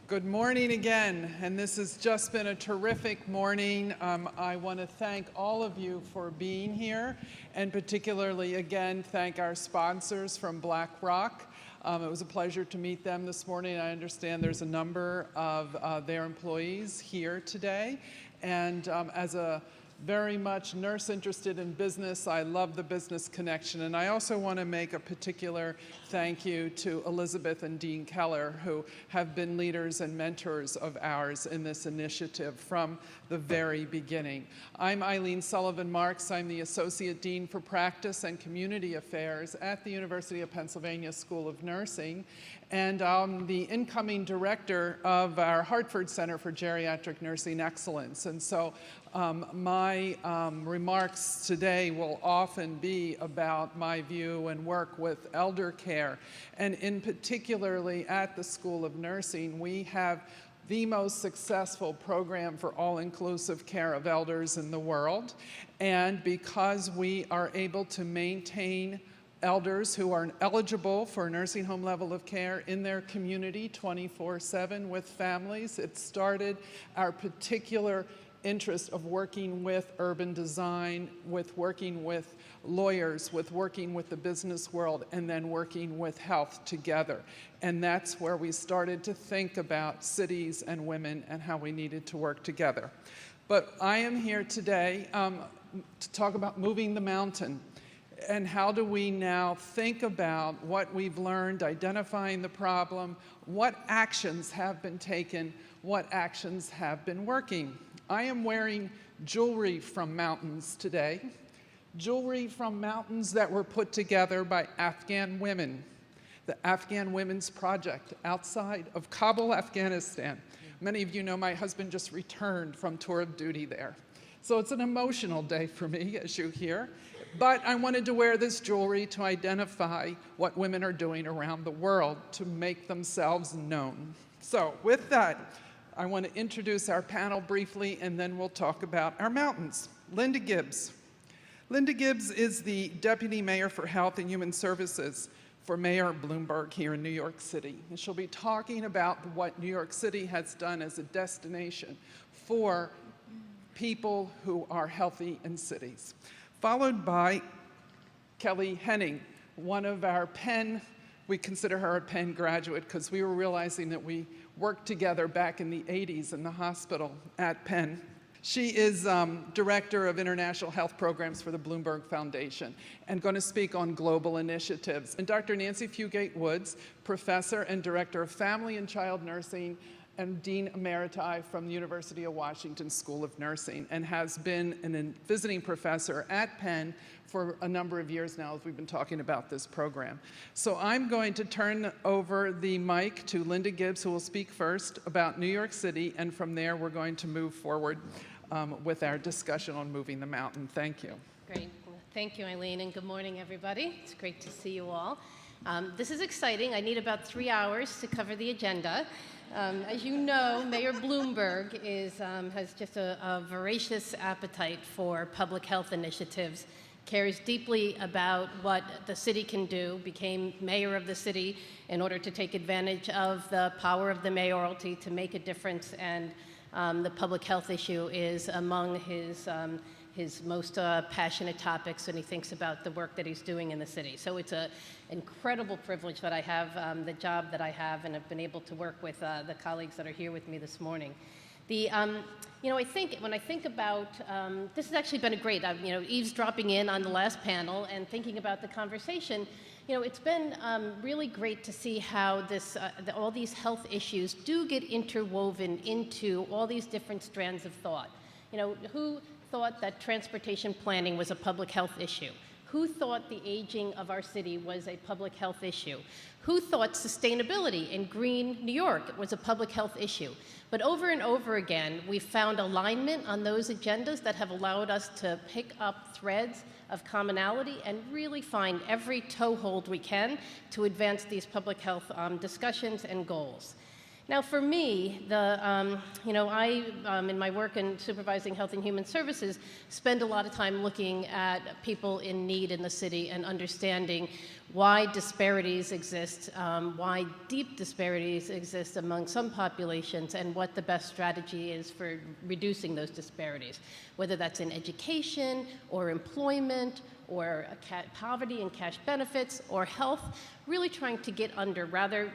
Good morning again, and this has just been a terrific morning. I want to thank all of you for being here, and particularly, again, thank our sponsors from BlackRock. It was a pleasure to meet them this morning. I understand there's a number of their employees here today, and as a very much nurse interested in business, I love the business connection. And I also want to make a particular thank you to Elizabeth and Dean Keller, who have been leaders and mentors of ours in this initiative from the very beginning. I'm Eileen Sullivan-Marx. I'm the Associate Dean for Practice and Community Affairs at the University of Pennsylvania School of Nursing. And I'm the incoming director of our Hartford Center for Geriatric Nursing Excellence. And so my remarks today will often be about my view and work with elder care. And in particularly at the School of Nursing, we have the most successful program for all-inclusive care of elders in the world. And because we are able to maintain elders who are eligible for nursing home level of care in their community 24/7 with families, it started our particular interest of working with urban design, with working with lawyers, with working with the business world, and then working with health together. And that's where we started to think about cities and women and how we needed to work together. But I am here today to talk about moving the mountain. And how do we now think about what we've learned, identifying the problem, what actions have been taken, what actions have been working. I am wearing jewelry from mountains today, jewelry from mountains that were put together by Afghan women, the Afghan Women's Project outside of Kabul, Afghanistan. Many of you know my husband just returned from tour of duty there. So it's an emotional day for me, as you hear. But I wanted to wear this jewelry to identify what women are doing around the world to make themselves known. So with that, I want to introduce our panel briefly, and then we'll talk about our mountains. Linda Gibbs. Linda Gibbs is the Deputy Mayor for Health and Human Services for Mayor Bloomberg here in New York City. And she'll be talking about what New York City has done as a destination for people who are healthy in cities. Followed by Kelly Henning, one of our Penn, we consider her a Penn graduate because we were realizing that we worked together back in the 80s in the hospital at Penn. She is Director of International Health Programs for the Bloomberg Foundation and going to speak on global initiatives. And Dr. Nancy Fugate Woods, Professor and Director of Family and Child Nursing and Dean Emeriti from the University of Washington School of Nursing, and has been a visiting professor at Penn for a number of years now as we've been talking about this program. So I'm going to turn over the mic to Linda Gibbs, who will speak first about New York City, and from there we're going to move forward with our discussion on moving the mountain. Thank you. Great. Thank you, Eileen, and good morning, everybody. It's great to see you all. This is exciting. I need about 3 hours to cover the agenda. As you know, Mayor Bloomberg has just a voracious appetite for public health initiatives, cares deeply about what the city can do, became mayor of the city in order to take advantage of the power of the mayoralty to make a difference, and the public health issue is among his most passionate topics, and he thinks about the work that he's doing in the city. So it's an incredible privilege that I have the job that I have, and have been able to work with the colleagues that are here with me this morning. I think when I think about this has actually been a great, eavesdropping in on the last panel and thinking about the conversation. It's been really great to see how all these health issues do get interwoven into all these different strands of thought. Who thought that transportation planning was a public health issue? Who thought the aging of our city was a public health issue? Who thought sustainability in green New York was a public health issue? But over and over again, we've found alignment on those agendas that have allowed us to pick up threads of commonality and really find every toehold we can to advance these public health discussions and goals. Now, for me, I, in my work in supervising health and human services, spend a lot of time looking at people in need in the city and understanding why disparities exist, why deep disparities exist among some populations, and what the best strategy is for reducing those disparities, whether that's in education or employment or poverty and cash benefits or health, really trying to get under rather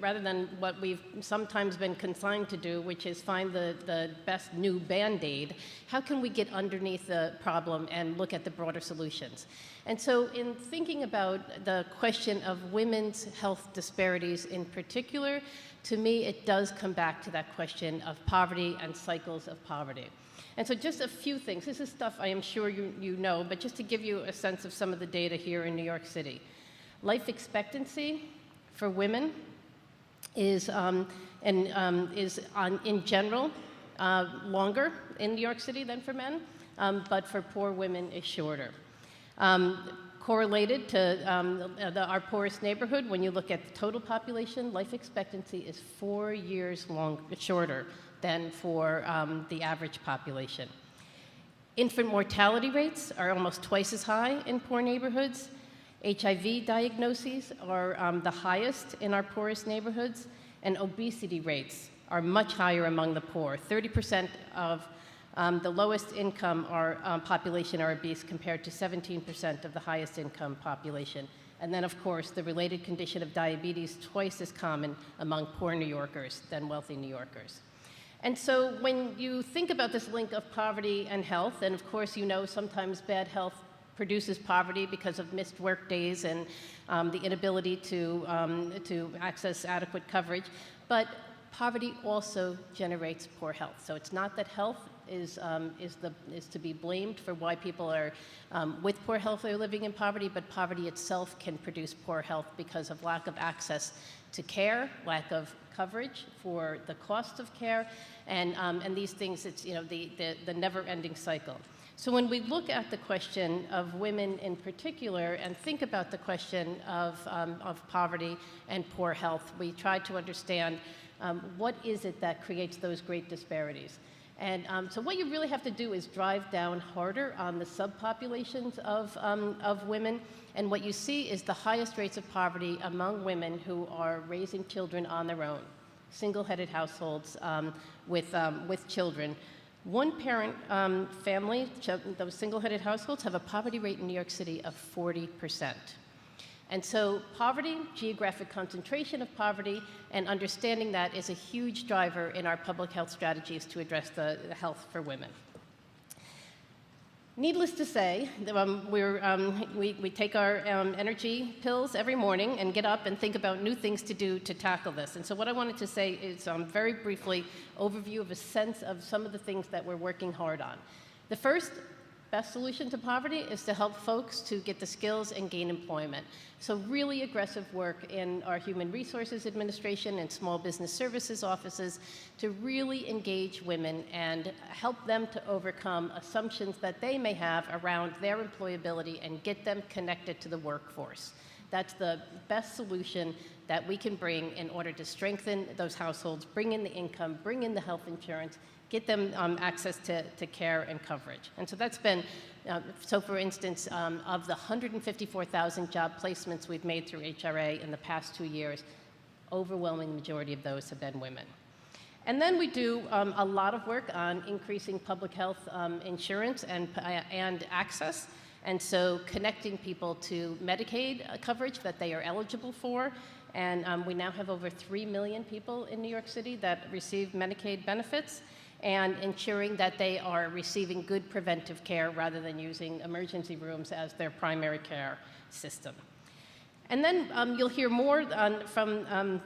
than what we've sometimes been consigned to do, which is find the best new Band-Aid. How can we get underneath the problem and look at the broader solutions? And so in thinking about the question of women's health disparities in particular, to me, it does come back to that question of poverty and cycles of poverty. And so just a few things. This is stuff I am sure you know, but just to give you a sense of some of the data here in New York City. Life expectancy for women is, in general, longer in New York City than for men, but for poor women is shorter. Correlated to our poorest neighborhood, when you look at the total population, life expectancy is 4 years shorter than for the average population. Infant mortality rates are almost twice as high in poor neighborhoods. HIV diagnoses are the highest in our poorest neighborhoods, and obesity rates are much higher among the poor. 30% of the lowest income population are obese compared to 17% of the highest income population. And then, of course, the related condition of diabetes, twice as common among poor New Yorkers than wealthy New Yorkers. And so when you think about this link of poverty and health, and of course you know sometimes bad health produces poverty because of missed work days and the inability to access adequate coverage, but poverty also generates poor health. So it's not that health is to be blamed for why people are with poor health or living in poverty, but poverty itself can produce poor health because of lack of access to care, lack of coverage for the cost of care, and these things, it's the never-ending cycle. So when we look at the question of women in particular and think about the question of poverty and poor health, we try to understand what is it that creates those great disparities. And so what you really have to do is drive down harder on the subpopulations of women. And what you see is the highest rates of poverty among women who are raising children on their own, single-headed households with children. One-parent family, those single-headed households, have a poverty rate in New York City of 40%. And so poverty, geographic concentration of poverty, and understanding that is a huge driver in our public health strategies to address the health for women. Needless to say, we take our energy pills every morning and get up and think about new things to do to tackle this. And so what I wanted to say is very briefly overview of a sense of some of the things that we're working hard on. The first best solution to poverty is to help folks to get the skills and gain employment. So really aggressive work in our Human Resources Administration and Small Business Services offices to really engage women and help them to overcome assumptions that they may have around their employability and get them connected to the workforce. That's the best solution that we can bring in order to strengthen those households, bring in the income, bring in the health insurance, get them access to care and coverage. And so that's been, so for instance, of the 154,000 job placements we've made through HRA in the past 2 years, overwhelming majority of those have been women. And then we do a lot of work on increasing public health insurance and access. And so connecting people to Medicaid coverage that they are eligible for. And we now have over 3 million people in New York City that receive Medicaid benefits, and ensuring that they are receiving good preventive care rather than using emergency rooms as their primary care system. And then you'll hear more from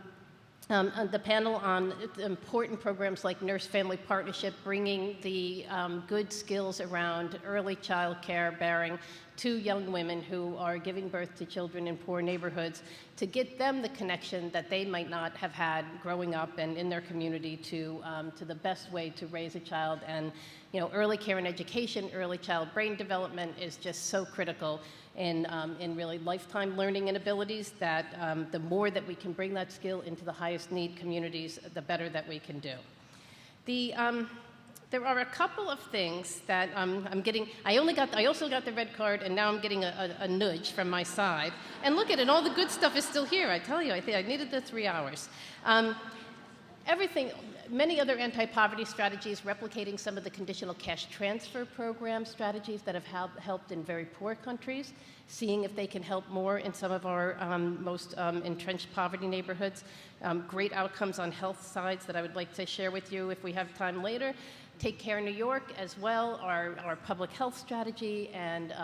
the panel on important programs like Nurse-Family Partnership, bringing the good skills around early child care bearing to young women who are giving birth to children in poor neighborhoods to get them the connection that they might not have had growing up and in their community to the best way to raise a child. And early care and education, early child brain development is just so critical in really lifetime learning and abilities that the more that we can bring that skill into the highest need communities, the better that we can do. There are a couple of things that I'm getting. I also got the red card, and now I'm getting a nudge from my side. And look at it, all the good stuff is still here. I tell you, I think I needed the 3 hours. Many other anti-poverty strategies, replicating some of the conditional cash transfer program strategies that have helped in very poor countries, seeing if they can help more in some of our most entrenched poverty neighborhoods. Great outcomes on health sides that I would like to share with you if we have time later. Take Care New York as well, our public health strategy, and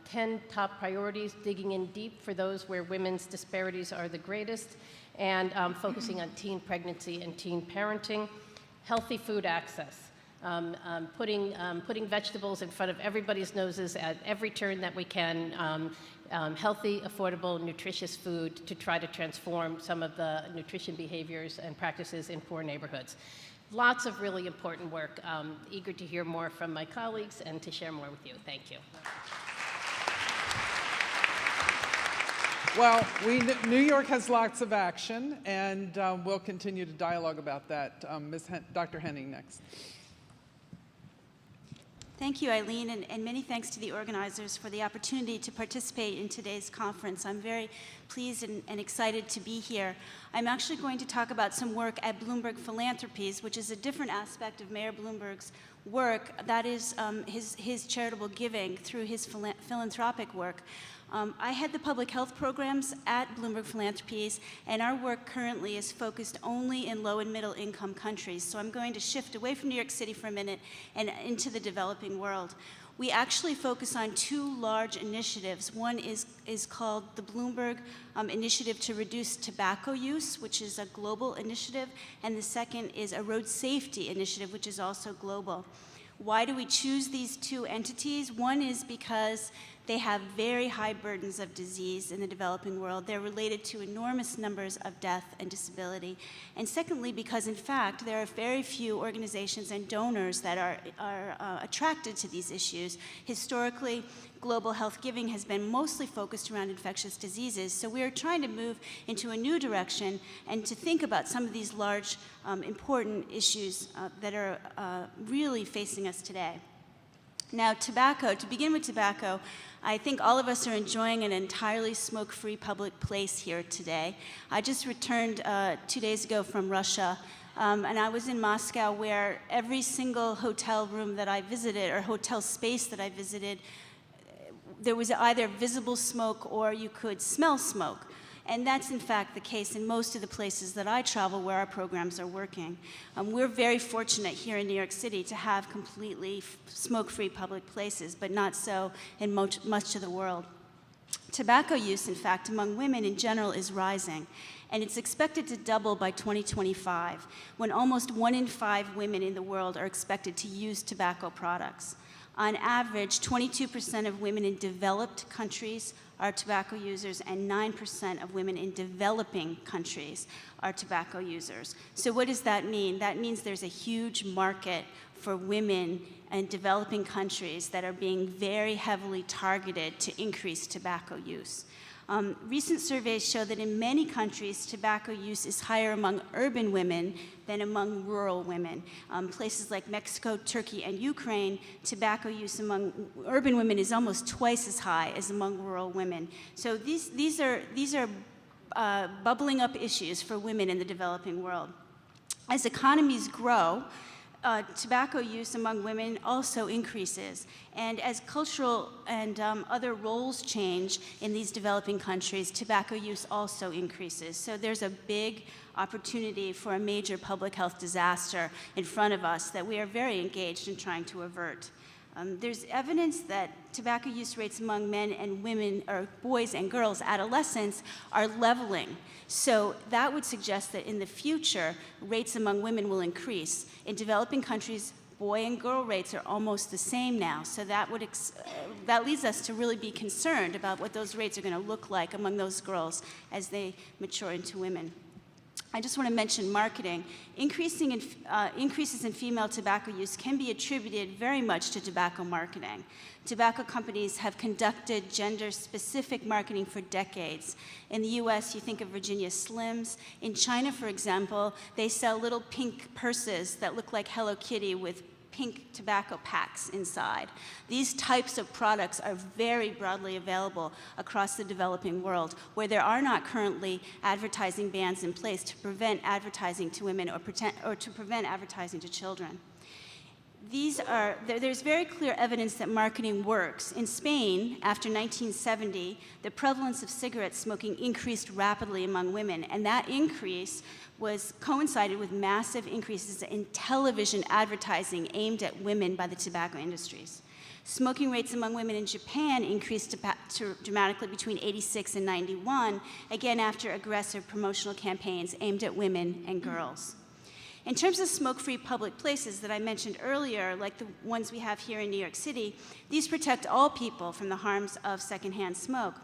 10 top priorities, digging in deep for those where women's disparities are the greatest, and focusing on teen pregnancy and teen parenting. Healthy food access, putting vegetables in front of everybody's noses at every turn that we can. Healthy, affordable, nutritious food to try to transform some of the nutrition behaviors and practices in poor neighborhoods. Lots of really important work. Eager to hear more from my colleagues and to share more with you. Thank you. Well, New York has lots of action, and we'll continue to dialogue about that. Dr. Henning next. Thank you, Eileen, and many thanks to the organizers for the opportunity to participate in today's conference. I'm very pleased and excited to be here. I'm actually going to talk about some work at Bloomberg Philanthropies, which is a different aspect of Mayor Bloomberg's work. That is his charitable giving through his philanthropic work. I head the public health programs at Bloomberg Philanthropies, and our work currently is focused only in low and middle income countries. So I'm going to shift away from New York City for a minute and into the developing world. We actually focus on two large initiatives. One is called the Bloomberg Initiative to Reduce Tobacco Use, which is a global initiative, and the second is a road safety initiative, which is also global. Why do we choose these two entities? One is because they have very high burdens of disease in the developing world. They're related to enormous numbers of death and disability. And secondly, because in fact, there are very few organizations and donors that are attracted to these issues. Historically, global health giving has been mostly focused around infectious diseases. So we are trying to move into a new direction and to think about some of these large, important issues that are really facing us today. Now, tobacco, to begin with tobacco, I think all of us are enjoying an entirely smoke-free public place here today. I just returned 2 days ago from Russia, and I was in Moscow where every single hotel room that I visited, or hotel space that I visited, there was either visible smoke or you could smell smoke. And that's in fact the case in most of the places that I travel where our programs are working. We're very fortunate here in New York City to have completely smoke-free public places, but not so in much of the world. Tobacco use, in fact, among women in general is rising, and it's expected to double by 2025, when almost 1 in 5 women in the world are expected to use tobacco products. On average, 22% of women in developed countries are tobacco users, and 9% of women in developing countries are tobacco users. So what does that mean? That means there's a huge market for women in developing countries that are being very heavily targeted to increase tobacco use. Recent surveys show that in many countries, tobacco use is higher among urban women than among rural women. Places like Mexico, Turkey, and Ukraine, tobacco use among urban women is almost twice as high as among rural women. So these are bubbling up issues for women in the developing world. As economies grow, tobacco use among women also increases. And as cultural and other roles change in these developing countries, tobacco use also increases. So there's a big opportunity for a major public health disaster in front of us that we are very engaged in trying to avert. There's evidence that tobacco use rates among men and women, or boys and girls, adolescents, are leveling. So that would suggest that in the future, rates among women will increase. In developing countries, boy and girl rates are almost the same now. So that leads us to really be concerned about what those rates are going to look like among those girls as they mature into women. I just want to mention marketing. Increases in female tobacco use can be attributed very much to tobacco marketing. Tobacco companies have conducted gender-specific marketing for decades. In the US, you think of Virginia Slims. In China, for example, they sell little pink purses that look like Hello Kitty with pink tobacco packs inside. These types of products are very broadly available across the developing world, where there are not currently advertising bans in place to prevent advertising to women or to prevent advertising to children. There's very clear evidence that marketing works. In Spain, after 1970, the prevalence of cigarette smoking increased rapidly among women, and that increase coincided with massive increases in television advertising aimed at women by the tobacco industries. Smoking rates among women in Japan increased dramatically between 86 and 91, again after aggressive promotional campaigns aimed at women and girls. In terms of smoke-free public places that I mentioned earlier, like the ones we have here in New York City, these protect all people from the harms of secondhand smoke.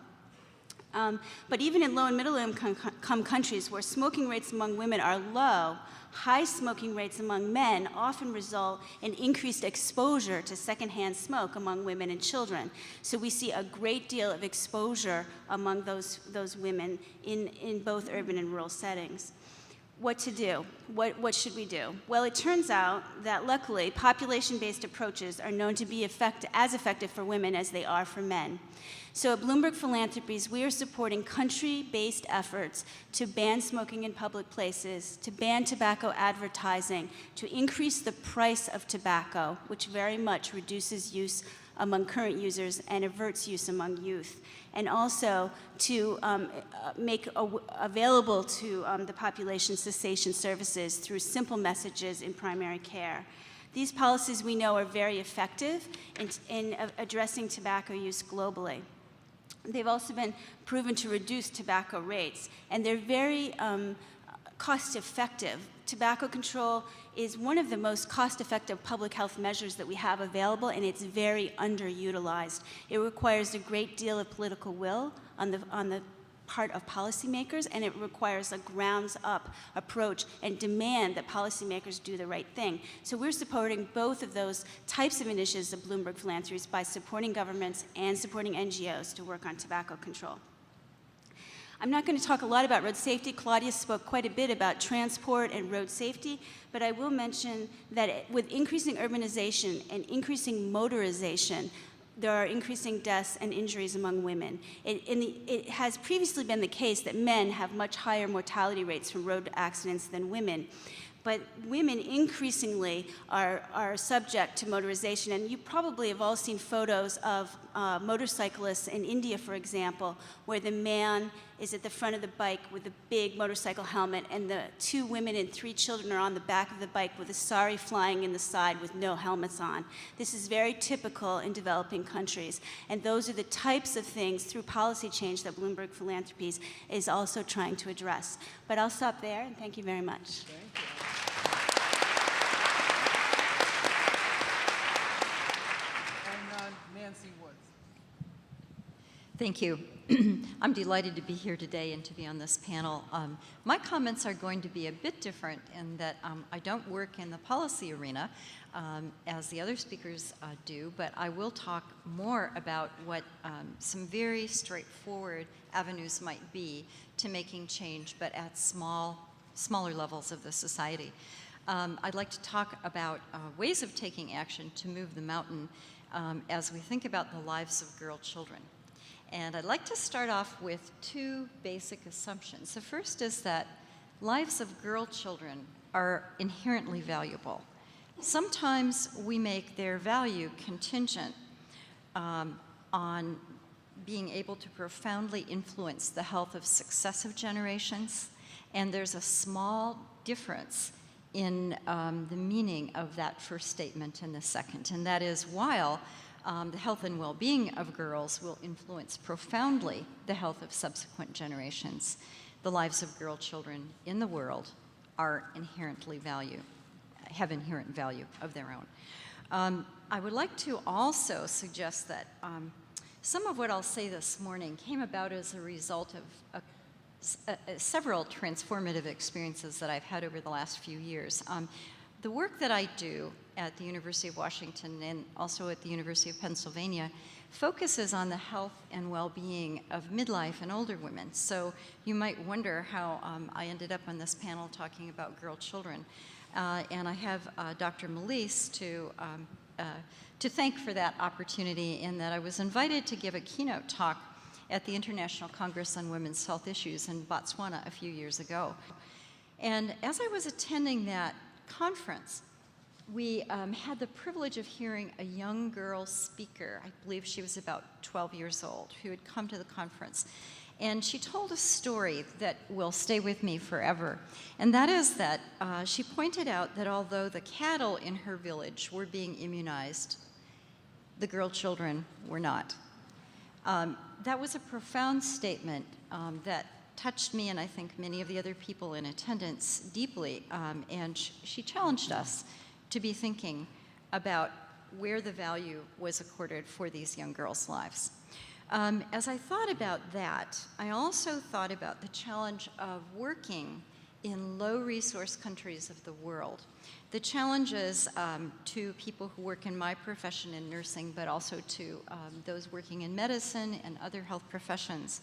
But even in low and middle-income countries where smoking rates among women are low, high smoking rates among men often result in increased exposure to secondhand smoke among women and children. So we see a great deal of exposure among those women in both urban and rural settings. What to do? What should we do? Well, it turns out that luckily population-based approaches are known to be as effective for women as they are for men. So at Bloomberg Philanthropies, we are supporting country-based efforts to ban smoking in public places, to ban tobacco advertising, to increase the price of tobacco, which very much reduces use among current users and averts use among youth, and also to make available to the population cessation services through simple messages in primary care. These policies we know are very effective in addressing tobacco use globally. They've also been proven to reduce tobacco rates, and they're very cost-effective. Tobacco control is one of the most cost-effective public health measures that we have available, and it's very underutilized. It requires a great deal of political will on the part of policymakers, and it requires a grounds-up approach and demand that policymakers do the right thing. So we're supporting both of those types of initiatives of Bloomberg Philanthropies by supporting governments and supporting NGOs to work on tobacco control. I'm not going to talk a lot about road safety. Claudia spoke quite a bit about transport and road safety, but I will mention that with increasing urbanization and increasing motorization, there are increasing deaths and injuries among women. It has previously been the case that men have much higher mortality rates from road accidents than women. But women increasingly are subject to motorization, and you probably have all seen photos of motorcyclists in India, for example, where the man is at the front of the bike with a big motorcycle helmet, and the 2 women and 3 children are on the back of the bike with a sari flying in the side with no helmets on. This is very typical in developing countries, and those are the types of things through policy change that Bloomberg Philanthropies is also trying to address. But I'll stop there, and thank you very much. Thank you. Nancy Woods. Thank you. I'm delighted to be here today and to be on this panel. My comments are going to be a bit different in that I don't work in the policy arena as the other speakers do, but I will talk more about what some very straightforward avenues might be to making change, but at smaller levels of the society. I'd like to talk about ways of taking action to move the mountain as we think about the lives of girl children. And I'd like to start off with 2 basic assumptions. The first is that lives of girl children are inherently valuable. Sometimes we make their value contingent on being able to profoundly influence the health of successive generations, and there's a small difference in the meaning of that first statement and the second, and that is while the health and well-being of girls will influence profoundly the health of subsequent generations, the lives of girl children in the world are inherently have inherent value of their own. I would like to also suggest that some of what I'll say this morning came about as a result of several transformative experiences that I've had over the last few years. The work that I do at the University of Washington and also at the University of Pennsylvania focuses on the health and well-being of midlife and older women. So you might wonder how I ended up on this panel talking about girl children. And I have Dr. Melise to thank for that opportunity, in that I was invited to give a keynote talk at the International Congress on Women's Health Issues in Botswana a few years ago. And as I was attending that conference, we had the privilege of hearing a young girl speaker. I believe she was about 12 years old, who had come to the conference. And she told a story that will stay with me forever. And that is that she pointed out that although the cattle in her village were being immunized, the girl children were not. That was a profound statement that touched me, and I think many of the other people in attendance, deeply. And she challenged us to be thinking about where the value was accorded for these young girls' lives. As I thought about that, I also thought about the challenge of working in low-resource countries of the world. The challenges to people who work in my profession in nursing, but also to those working in medicine and other health professions,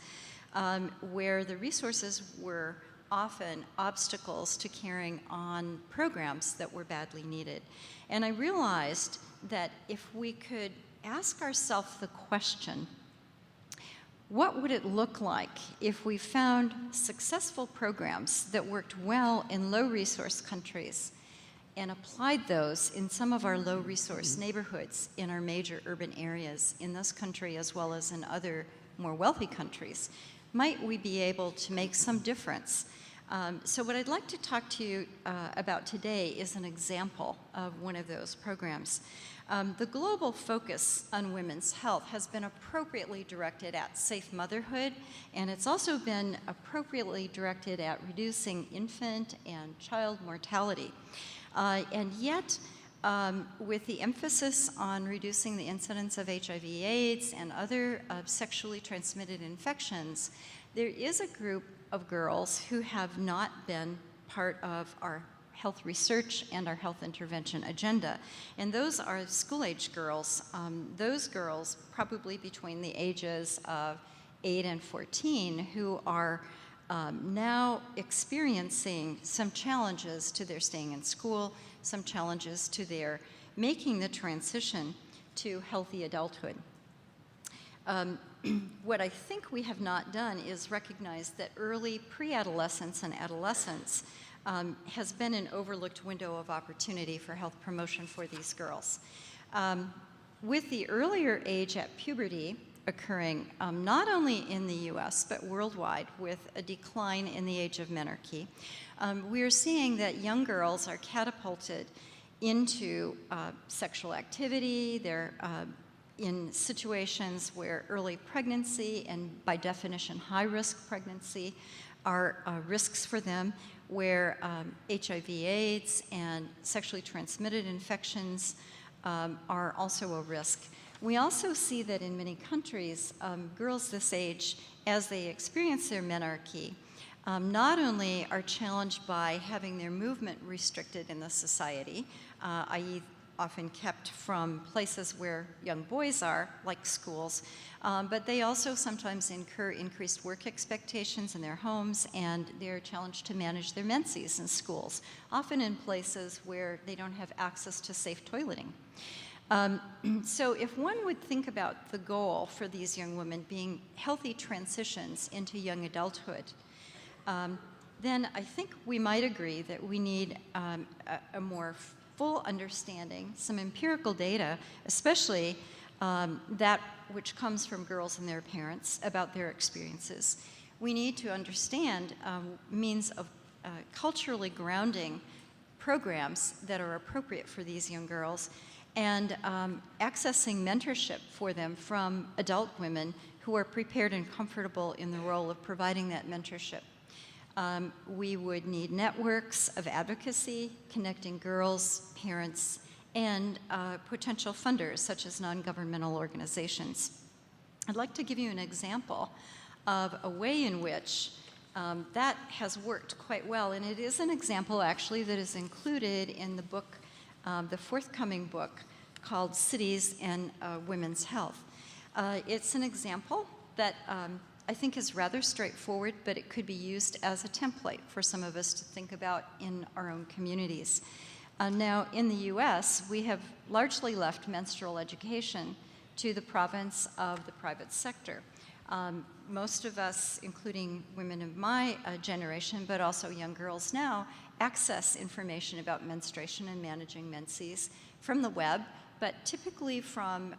where the resources were often obstacles to carrying on programs that were badly needed. And I realized that if we could ask ourselves the question, what would it look like if we found successful programs that worked well in low-resource countries and applied those in some of our low-resource neighborhoods in our major urban areas in this country as well as in other more wealthy countries? Might we be able to make some difference? So what I'd like to talk to you about today is an example of one of those programs. The global focus on women's health has been appropriately directed at safe motherhood, and it's also been appropriately directed at reducing infant and child mortality. And yet, with the emphasis on reducing the incidence of HIV/AIDS and other sexually transmitted infections, there is a group of girls who have not been part of our health research and our health intervention agenda. And those are school-age girls. Those girls probably between the ages of 8 and 14 who are now experiencing some challenges to their staying in school, some challenges to their making the transition to healthy adulthood. What I think we have not done is recognize that early pre-adolescence and adolescence has been an overlooked window of opportunity for health promotion for these girls. With the earlier age at puberty occurring not only in the US but worldwide with a decline in the age of menarche, we are seeing that young girls are catapulted into sexual activity. They're in situations where early pregnancy, and by definition high-risk pregnancy, are risks for them, where HIV/AIDS and sexually transmitted infections are also a risk. We also see that in many countries, girls this age, as they experience their menarche, not only are challenged by having their movement restricted in the society, i.e. often kept from places where young boys are, like schools, but they also sometimes incur increased work expectations in their homes, and they're challenged to manage their menses in schools, often in places where they don't have access to safe toileting. So if one would think about the goal for these young women being healthy transitions into young adulthood, then I think we might agree that we need a more full understanding, some empirical data, especially that which comes from girls and their parents about their experiences. We need to understand means of culturally grounding programs that are appropriate for these young girls, and accessing mentorship for them from adult women who are prepared and comfortable in the role of providing that mentorship. We would need networks of advocacy connecting girls, parents, and potential funders, such as non-governmental organizations. I'd like to give you an example of a way in which that has worked quite well, and it is an example actually that is included in the book, the forthcoming book called Cities and Women's Health. It's an example that I think is rather straightforward, but it could be used as a template for some of us to think about in our own communities. Now, in the US, we have largely left menstrual education to the province of the private sector. Most of us, including women of my generation, but also young girls now, access information about menstruation and managing menses from the web, but typically from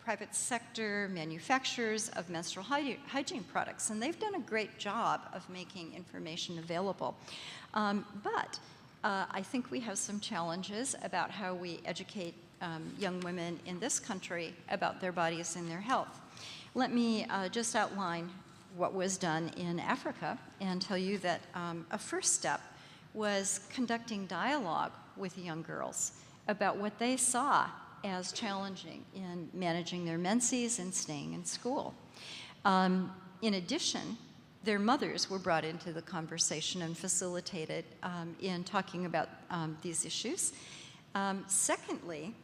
private sector manufacturers of menstrual hygiene products, and they've done a great job of making information available. But I think we have some challenges about how we educate young women in this country about their bodies and their health. Let me just outline what was done in Africa and tell you that a first step was conducting dialogue with young girls about what they saw as challenging in managing their menses and staying in school. In addition, their mothers were brought into the conversation and facilitated in talking about these issues. Secondly,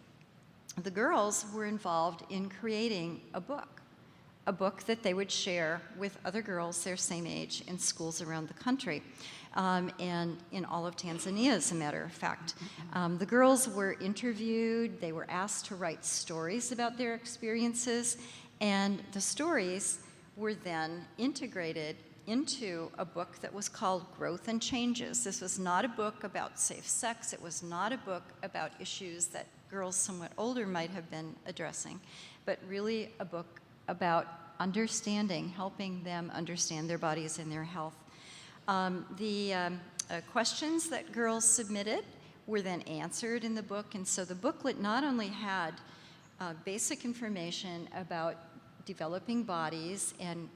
the girls were involved in creating a book that they would share with other girls their same age in schools around the country, and in all of Tanzania, as a matter of fact. The girls were interviewed, they were asked to write stories about their experiences, and the stories were then integrated into a book that was called Growth and Changes. This was not a book about safe sex, it was not a book about issues that girls somewhat older might have been addressing, but really a book about understanding, helping them understand their bodies and their health. The questions that girls submitted were then answered in the book, and so the booklet not only had basic information about developing bodies and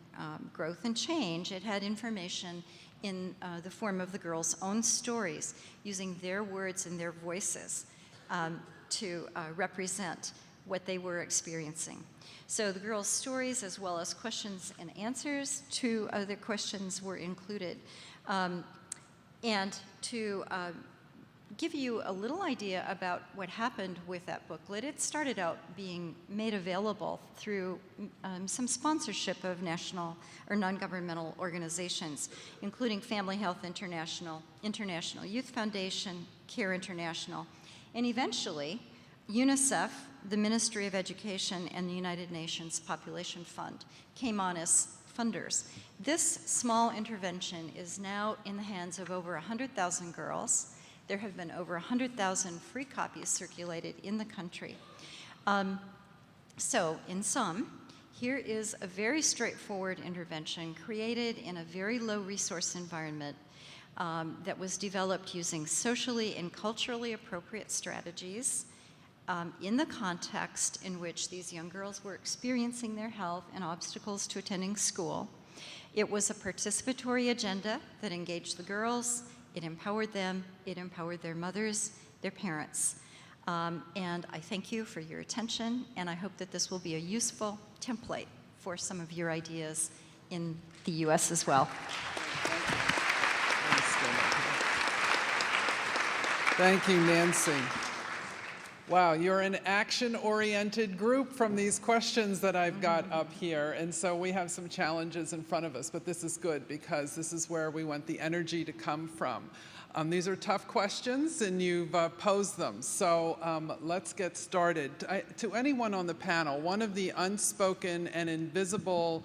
growth and change, it had information in the form of the girls' own stories, using their words and their voices to represent what they were experiencing. So the girls' stories, as well as questions and answers to other questions, were included. And to give you a little idea about what happened with that booklet, it started out being made available through some sponsorship of national or non-governmental organizations, including Family Health International, International Youth Foundation, CARE International, and eventually UNICEF, the Ministry of Education, and the United Nations Population Fund came on as funders. This small intervention is now in the hands of over 100,000 girls. There have been over 100,000 free copies circulated in the country. So, in sum, here is a very straightforward intervention created in a very low resource environment that was developed using socially and culturally appropriate strategies in the context in which these young girls were experiencing their health and obstacles to attending school. It was a participatory agenda that engaged the girls, it empowered them, it empowered their mothers, their parents. And I thank you for your attention, and I hope that this will be a useful template for some of your ideas in the US as well. Thank you, Nancy. Wow, you're an action-oriented group from these questions that I've got up here, and so we have some challenges in front of us, but this is good because this is where we want the energy to come from. These are tough questions, and you've posed them, so let's get started. To anyone on the panel, one of the unspoken and invisible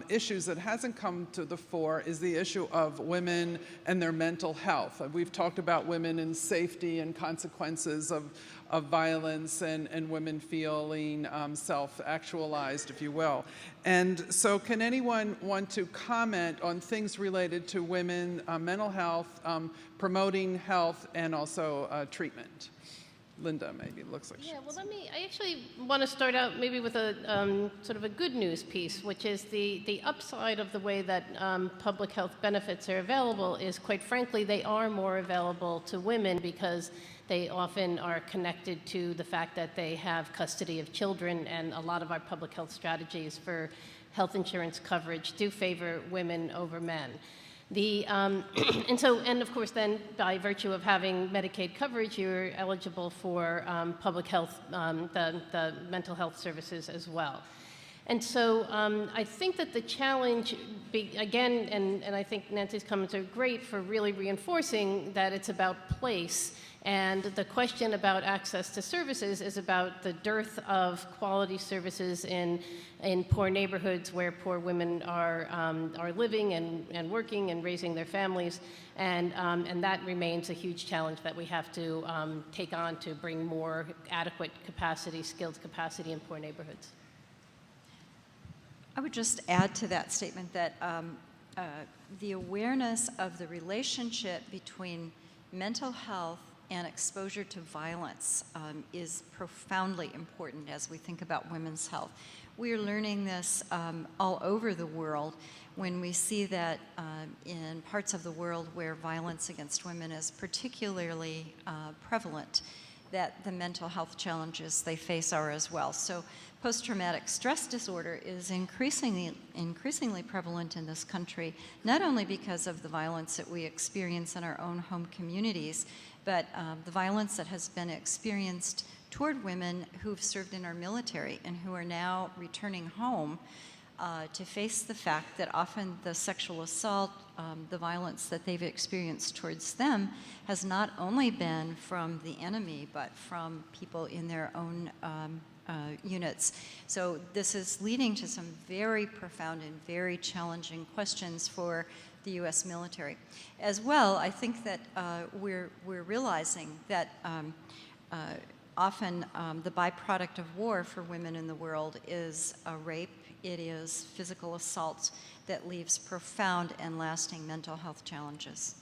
issues that hasn't come to the fore is the issue of women and their mental health. We've talked about women and safety and consequences of violence and women feeling self-actualized, if you will. And so can anyone want to comment on things related to women, mental health, promoting health, and also treatment? Linda maybe looks like Yeah, well, I actually want to start out maybe with a sort of a good news piece, which is the upside of the way that public health benefits are available is, quite frankly, they are more available to women because they often are connected to the fact that they have custody of children, and a lot of our public health strategies for health insurance coverage do favor women over men. And of course, then by virtue of having Medicaid coverage, you're eligible for public health, the mental health services as well. And so I think that the challenge, again, and I think Nancy's comments are great for really reinforcing that it's about place. And the question about access to services is about the dearth of quality services in poor neighborhoods where poor women are living and working and raising their families. And that remains a huge challenge that we have to take on to bring more adequate capacity, skilled capacity in poor neighborhoods. I would just add to that statement that the awareness of the relationship between mental health and exposure to violence is profoundly important as we think about women's health. We are learning this all over the world when we see that in parts of the world where violence against women is particularly prevalent, that the mental health challenges they face are as well. So post-traumatic stress disorder is increasingly prevalent in this country, not only because of the violence that we experience in our own home communities, but the violence that has been experienced toward women who've served in our military and who are now returning home to face the fact that often the sexual assault, the violence that they've experienced towards them has not only been from the enemy, but from people in their own units. So this is leading to some very profound and very challenging questions for the U.S. military. As well, I think that we're realizing that often the byproduct of war for women in the world is a rape. It is physical assault that leaves profound and lasting mental health challenges.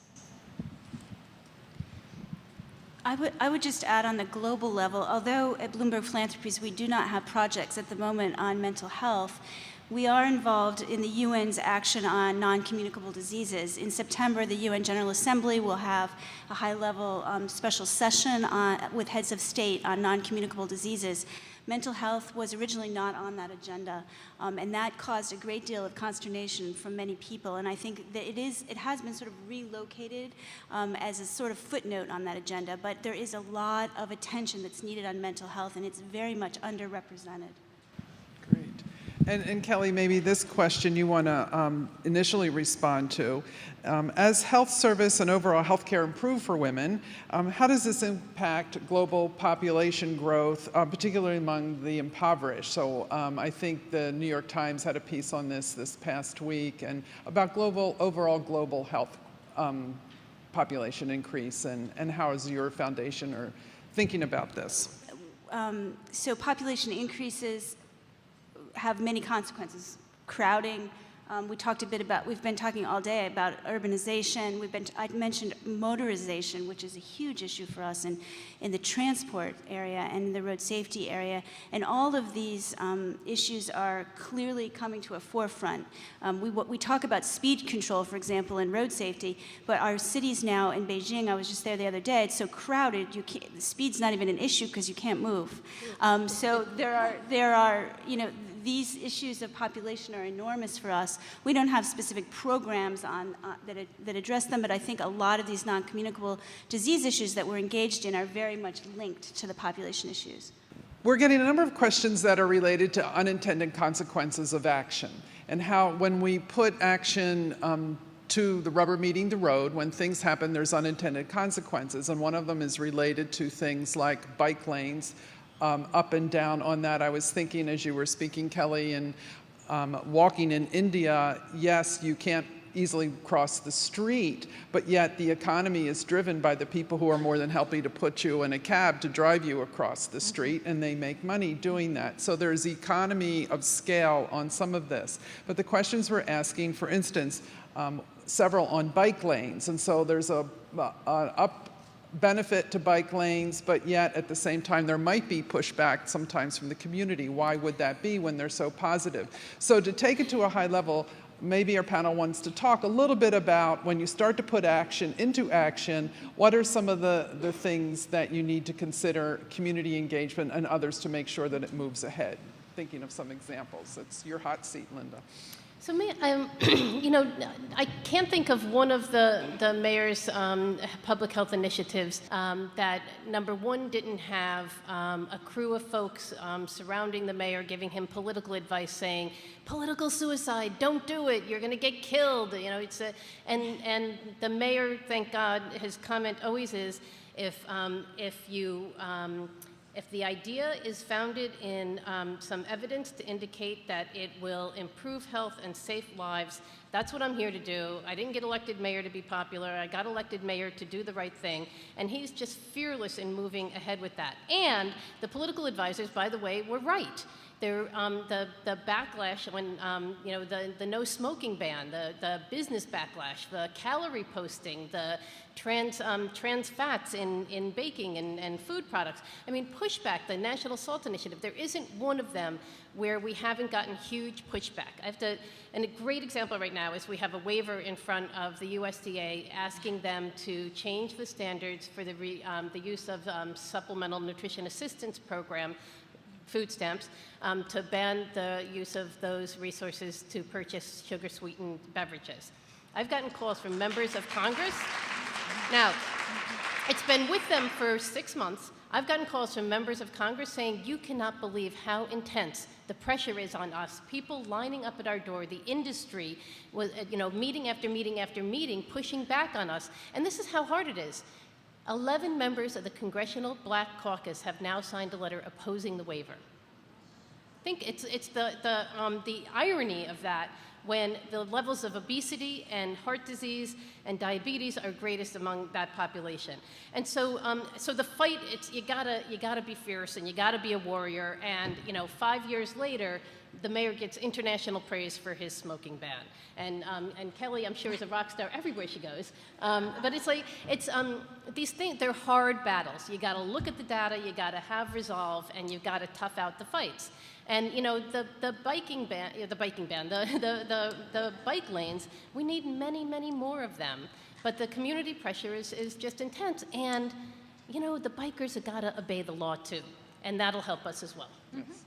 I would just add on the global level, although at Bloomberg Philanthropies we do not have projects at the moment on mental health, we are involved in the UN's action on non-communicable diseases. In September, the UN General Assembly will have a high-level special session with heads of state on non-communicable diseases. Mental health was originally not on that agenda, and that caused a great deal of consternation from many people. And I think that it has been sort of relocated as a sort of footnote on that agenda, but there is a lot of attention that's needed on mental health, and it's very much underrepresented. Great. And Kelly, maybe this question you want to initially respond to. As health service and overall healthcare improve for women, how does this impact global population growth, particularly among the impoverished? So I think the New York Times had a piece on this past week and about overall global health population increase, and how is your foundation or thinking about this? So population increases have many consequences. Crowding, we've been talking all day about urbanization. I mentioned motorization, which is a huge issue for us in the transport area and the road safety area. And all of these issues are clearly coming to a forefront. We talk about speed control, for example, in road safety, but our cities now in Beijing, I was just there the other day, it's so crowded, the speed's not even an issue because you can't move. So there are, these issues of population are enormous for us. We don't have specific programs that address them, but I think a lot of these non-communicable disease issues that we're engaged in are very much linked to the population issues. We're getting a number of questions that are related to unintended consequences of action, and how when we put action to the rubber meeting the road, when things happen, there's unintended consequences, and one of them is related to things like bike lanes, up and down on that. I was thinking as you were speaking, Kelly, and walking in India, yes, you can't easily cross the street, but yet the economy is driven by the people who are more than happy to put you in a cab to drive you across the street, and they make money doing that. So there's economy of scale on some of this. But the questions we're asking, for instance, several on bike lanes, and so there's benefit to bike lanes, but yet at the same time there might be pushback sometimes from the community. Why would that be when they're so positive? So to take it to a high level, maybe our panel wants to talk a little bit about when you start to put action into action, what are some of the things that you need to consider, community engagement and others, to make sure that it moves ahead? Thinking of some examples. It's your hot seat, Linda. So, I can't think of one of the mayor's public health initiatives that, number one, didn't have a crew of folks surrounding the mayor giving him political advice saying, political suicide, don't do it, you're going to get killed. And the mayor, thank God, his comment always is, if the idea is founded in some evidence to indicate that it will improve health and save lives, that's what I'm here to do. I didn't get elected mayor to be popular. I got elected mayor to do the right thing. And he's just fearless in moving ahead with that. And the political advisors, by the way, were right. The backlash when, the no smoking ban, the business backlash, the calorie posting, the trans fats in baking and food products. I mean, pushback, the National Salt Initiative, there isn't one of them where we haven't gotten huge pushback. And a great example right now is we have a waiver in front of the USDA asking them to change the standards for the use of Supplemental Nutrition Assistance Program, food stamps, to ban the use of those resources to purchase sugar-sweetened beverages. I've gotten calls from members of Congress. Now, it's been with them for 6 months. I've gotten calls from members of Congress saying, you cannot believe how intense the pressure is on us. People lining up at our door, the industry, was, meeting after meeting after meeting, pushing back on us. And this is how hard it is. 11 members of the Congressional Black Caucus have now signed a letter opposing the waiver. I think it's the irony of that, when the levels of obesity and heart disease and diabetes are greatest among that population. And so, the fight, you gotta be fierce and you gotta be a warrior. And 5 years later, the mayor gets international praise for his smoking ban. And Kelly, I'm sure, is a rock star everywhere she goes. But these things, they're hard battles. You gotta look at the data, you gotta have resolve, and you've gotta tough out the fights. And the bike lanes, we need many, many more of them. But the community pressure is just intense. And the bikers have got to obey the law too, and that'll help us as well. Yes.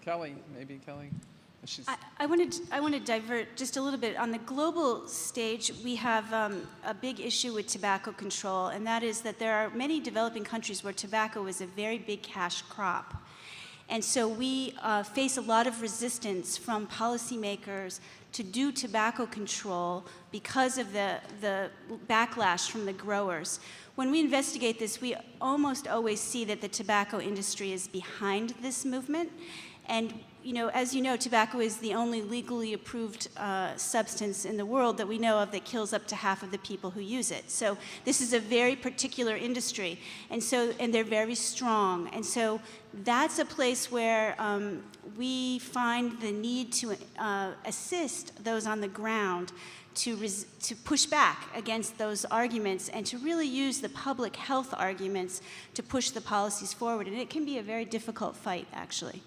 Kelly, maybe Kelly. I want to divert just a little bit. On the global stage, we have a big issue with tobacco control, and that is that there are many developing countries where tobacco is a very big cash crop. And so we face a lot of resistance from policymakers to do tobacco control because of the backlash from the growers. When we investigate this, we almost always see that the tobacco industry is behind this movement. And as you know, tobacco is the only legally approved substance in the world that we know of that kills up to half of the people who use it. So this is a very particular industry, and they're very strong. And so that's a place where we find the need to assist those on the ground to push back against those arguments and to really use the public health arguments to push the policies forward. And it can be a very difficult fight, actually.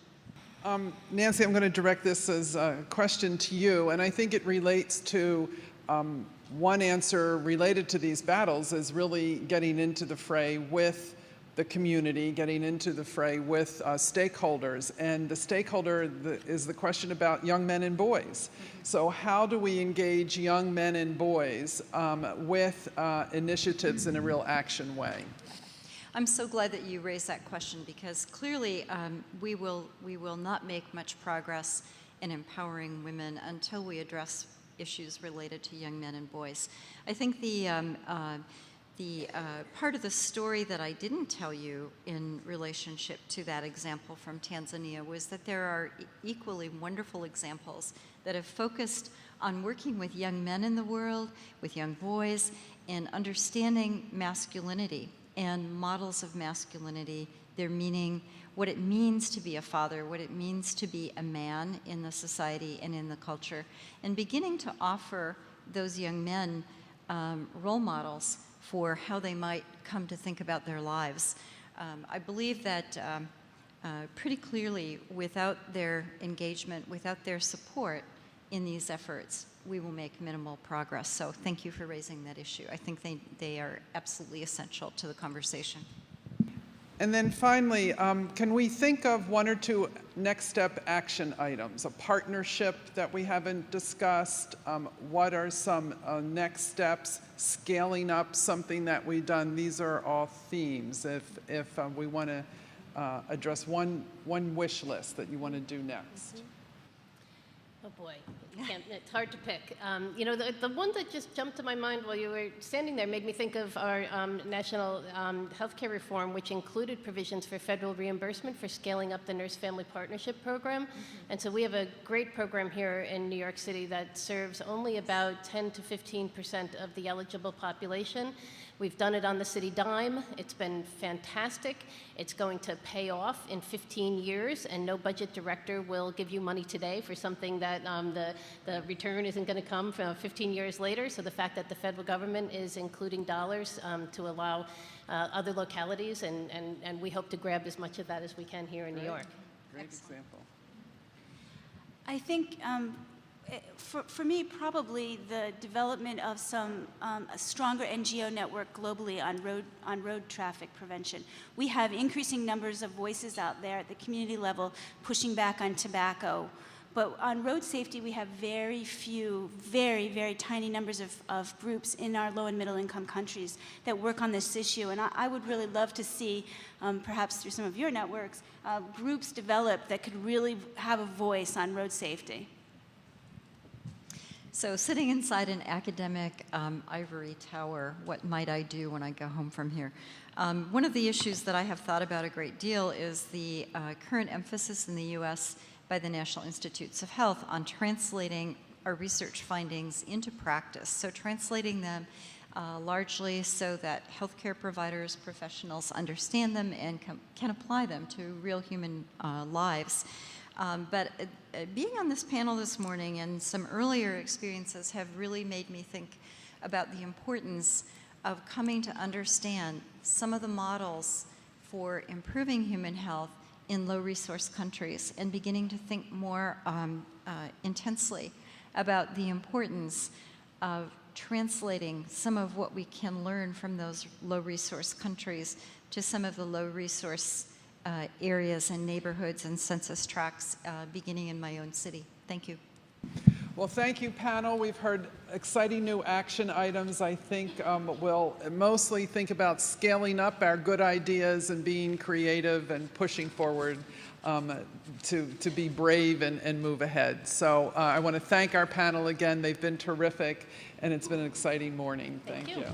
Nancy, I'm going to direct this as a question to you, and I think it relates to one answer related to these battles is really getting into the fray with the community, getting into the fray with stakeholders. And the stakeholder is the question about young men and boys. So how do we engage young men and boys with initiatives in a real action way? I'm so glad that you raised that question, because clearly we will not make much progress in empowering women until we address issues related to young men and boys. I think the part of the story that I didn't tell you in relationship to that example from Tanzania was that there are equally wonderful examples that have focused on working with young men in the world, with young boys, and understanding masculinity and models of masculinity, their meaning, what it means to be a father, what it means to be a man in the society and in the culture, and beginning to offer those young men role models for how they might come to think about their lives. I believe that pretty clearly, without their engagement, without their support in these efforts, we will make minimal progress. So thank you for raising that issue. I think they are absolutely essential to the conversation. And then finally, can we think of one or two next step action items? A partnership that we haven't discussed? What are some next steps? Scaling up something that we've done? These are all themes. If we want to address one wish list that you want to do next. Oh boy, it's hard to pick. You know, the one that just jumped to my mind while you were standing there made me think of our national healthcare reform, which included provisions for federal reimbursement for scaling up the Nurse-Family Partnership Program. And so we have a great program here in New York City that serves only about 10 to 15% of the eligible population. We've done it on the city dime. It's been fantastic. It's going to pay off in 15 years, and no budget director will give you money today for something that the return isn't going to come from 15 years later. So the fact that the federal government is including dollars to allow other localities, and we hope to grab as much of that as we can here in New York. Great example. I think for me, probably the development of a stronger NGO network globally on road traffic prevention. We have increasing numbers of voices out there at the community level pushing back on tobacco. But on road safety, we have very few, very, very tiny numbers of groups in our low and middle income countries that work on this issue. And I would really love to see, perhaps through some of your networks, groups develop that could really have a voice on road safety. So sitting inside an academic ivory tower, what might I do when I go home from here? One of the issues that I have thought about a great deal is the current emphasis in the U.S. by the National Institutes of Health on translating our research findings into practice. So translating them largely so that healthcare providers, professionals understand them and can apply them to real human lives. But being on this panel this morning and some earlier experiences have really made me think about the importance of coming to understand some of the models for improving human health in low-resource countries and beginning to think more intensely about the importance of translating some of what we can learn from those low-resource countries to some of the low-resource areas and neighborhoods and census tracts beginning in my own city. Thank you. Well, thank you, panel. We've heard exciting new action items. I think we'll mostly think about scaling up our good ideas and being creative and pushing forward to be brave and move ahead. So I want to thank our panel again. They've been terrific, and it's been an exciting morning. Thank you.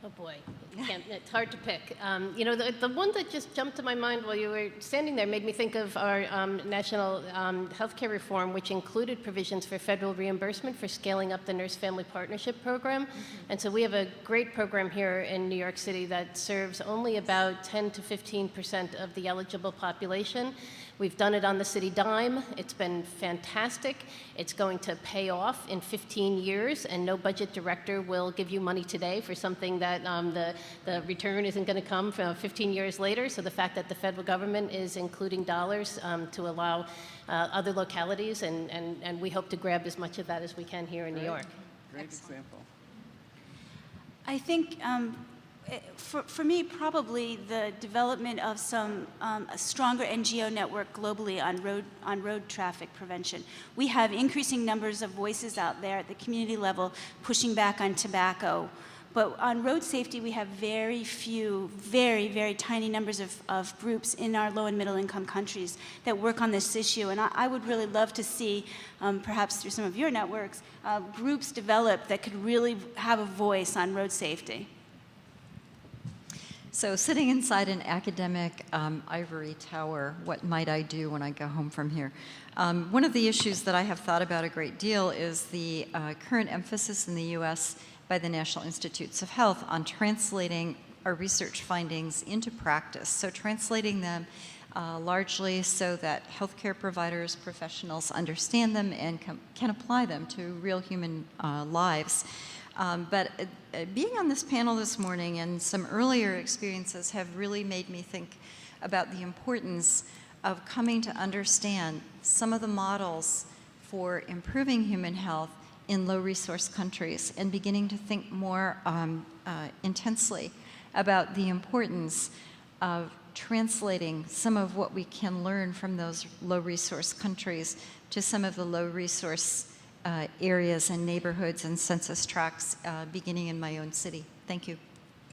Oh boy, it's hard to pick. You know, the one that just jumped to my mind while you were standing there made me think of our national healthcare reform, which included provisions for federal reimbursement for scaling up the Nurse Family Partnership Program. And so we have a great program here in New York City that serves only about 10 to 15% of the eligible population. We've done it on the city dime. It's been fantastic. It's going to pay off in 15 years, and no budget director will give you money today for something that the return isn't going to come from 15 years later. So the fact that the federal government is including dollars to allow other localities, and we hope to grab as much of that as we can here in New York. Great example. I think for me, probably the development of a stronger NGO network globally on road traffic prevention. We have increasing numbers of voices out there at the community level pushing back on tobacco. But on road safety, we have very few, very, very tiny numbers of groups in our low and middle income countries that work on this issue. And I would really love to see, perhaps through some of your networks, groups develop that could really have a voice on road safety. So sitting inside an academic ivory tower, what might I do when I go home from here? One of the issues that I have thought about a great deal is the current emphasis in the U.S. by the National Institutes of Health on translating our research findings into practice. So translating them largely so that healthcare providers, professionals understand them and can apply them to real human lives. But being on this panel this morning and some earlier experiences have really made me think about the importance of coming to understand some of the models for improving human health in low-resource countries and beginning to think more intensely about the importance of translating some of what we can learn from those low-resource countries to some of the low-resource areas and neighborhoods and census tracts beginning in my own city. Thank you.